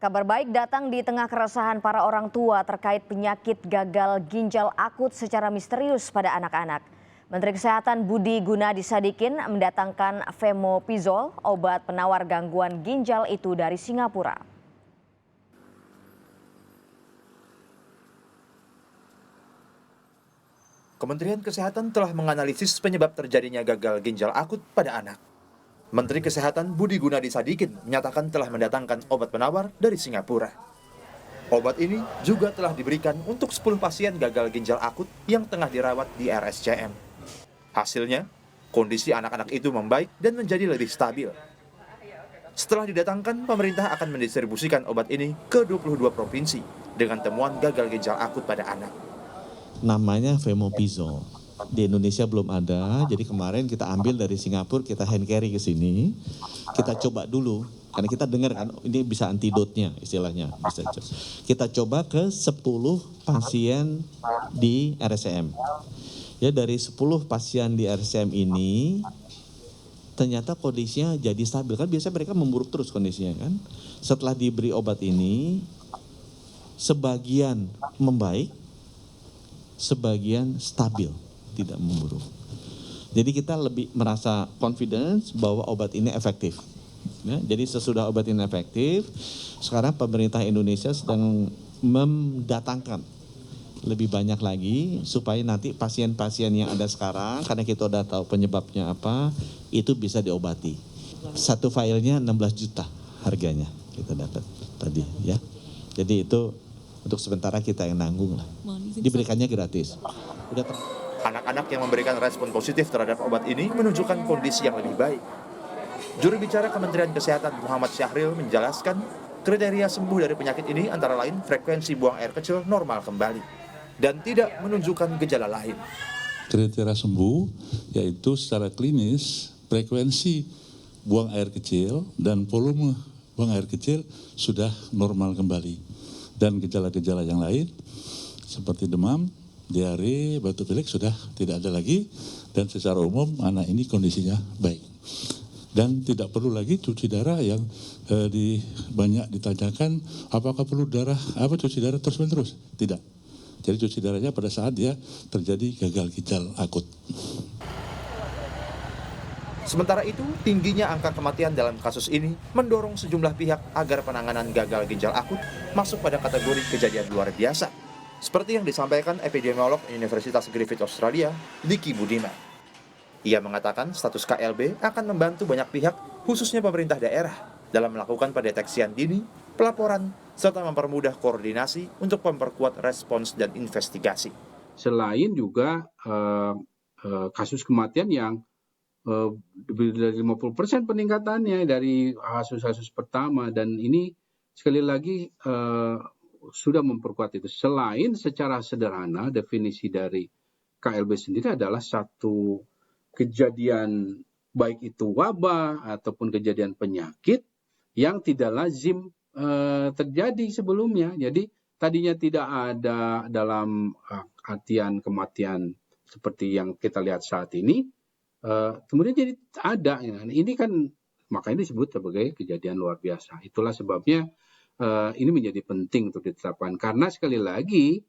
Kabar baik datang di tengah keresahan para orang tua terkait penyakit gagal ginjal akut secara misterius pada anak-anak. Menteri Kesehatan Budi Gunadi Sadikin mendatangkan Femopizol, obat penawar gangguan ginjal itu dari Singapura. Kementerian Kesehatan telah menganalisis penyebab terjadinya gagal ginjal akut pada anak. Menteri Kesehatan Budi Gunadi Sadikin menyatakan telah mendatangkan obat penawar dari Singapura. Obat ini juga telah diberikan untuk 10 pasien gagal ginjal akut yang tengah dirawat di RSCM. Hasilnya, kondisi anak-anak itu membaik dan menjadi lebih stabil. Setelah didatangkan, pemerintah akan mendistribusikan obat ini ke 22 provinsi dengan temuan gagal ginjal akut pada anak. Namanya Femopizol. Di Indonesia belum ada, jadi kemarin kita ambil dari Singapura, kita hand carry ke sini, kita coba dulu, karena kita dengar kan ini bisa antidotnya istilahnya. Kita coba ke 10 pasien di RSCM. Ya, dari 10 pasien di RSCM ini, ternyata kondisinya jadi stabil, kan biasanya mereka memburuk terus kondisinya kan. Setelah diberi obat ini, sebagian membaik, sebagian stabil, tidak memburuk. Jadi kita lebih merasa confidence bahwa obat ini efektif. Ya, jadi sesudah obat ini efektif, sekarang pemerintah Indonesia sedang mendatangkan lebih banyak lagi supaya nanti pasien-pasien yang ada sekarang, karena kita udah tahu penyebabnya apa, itu bisa diobati. Satu filenya 16 juta harganya kita dapat tadi ya. Jadi itu untuk sementara kita yang nanggung lah. Diberikannya gratis. Anak-anak yang memberikan respon positif terhadap obat ini menunjukkan kondisi yang lebih baik. Juru bicara Kementerian Kesehatan Muhammad Syahril menjelaskan kriteria sembuh dari penyakit ini antara lain frekuensi buang air kecil normal kembali dan tidak menunjukkan gejala lain. Kriteria sembuh yaitu secara klinis frekuensi buang air kecil dan volume buang air kecil sudah normal kembali. Dan gejala-gejala yang lain seperti demam, diare, batuk pilek sudah tidak ada lagi, dan secara umum anak ini kondisinya baik. Dan tidak perlu lagi cuci darah yang banyak ditanyakan apakah perlu cuci darah terus-menerus. Tidak. Jadi cuci darahnya pada saat dia terjadi gagal ginjal akut. Sementara itu, tingginya angka kematian dalam kasus ini mendorong sejumlah pihak agar penanganan gagal ginjal akut masuk pada kategori kejadian luar biasa. Seperti yang disampaikan epidemiolog Universitas Griffith Australia, Diki Budiman. Ia mengatakan status KLB akan membantu banyak pihak, khususnya pemerintah daerah, dalam melakukan pendeteksian dini, pelaporan, serta mempermudah koordinasi untuk memperkuat respons dan investigasi. Selain juga kasus kematian yang lebih dari 50% peningkatannya dari kasus-kasus pertama, dan ini sekali lagi sudah memperkuat itu. Selain secara sederhana definisi dari KLB sendiri adalah satu kejadian baik itu wabah ataupun kejadian penyakit yang tidak lazim terjadi sebelumnya. Jadi tadinya tidak ada dalam artian kematian seperti yang kita lihat saat ini. Kemudian jadi ada, ya. Ini kan makanya disebut sebagai kejadian luar biasa. Itulah sebabnya ini menjadi penting untuk ditetapkan, karena sekali lagi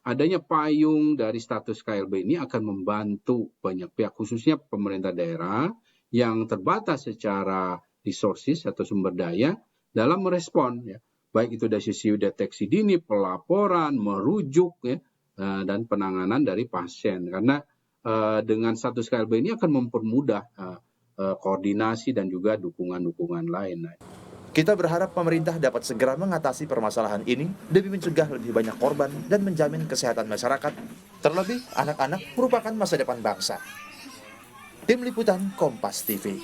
adanya payung dari status KLB ini akan membantu banyak pihak, khususnya pemerintah daerah yang terbatas secara resources atau sumber daya dalam merespon, ya. Baik itu dari sisi deteksi dini, pelaporan, merujuk, ya, dan penanganan dari pasien. Karena dengan status KLB ini akan mempermudah koordinasi dan juga dukungan-dukungan lain. Kita berharap pemerintah dapat segera mengatasi permasalahan ini demi mencegah lebih banyak korban dan menjamin kesehatan masyarakat. Terlebih, anak-anak merupakan masa depan bangsa. Tim Liputan Kompas TV.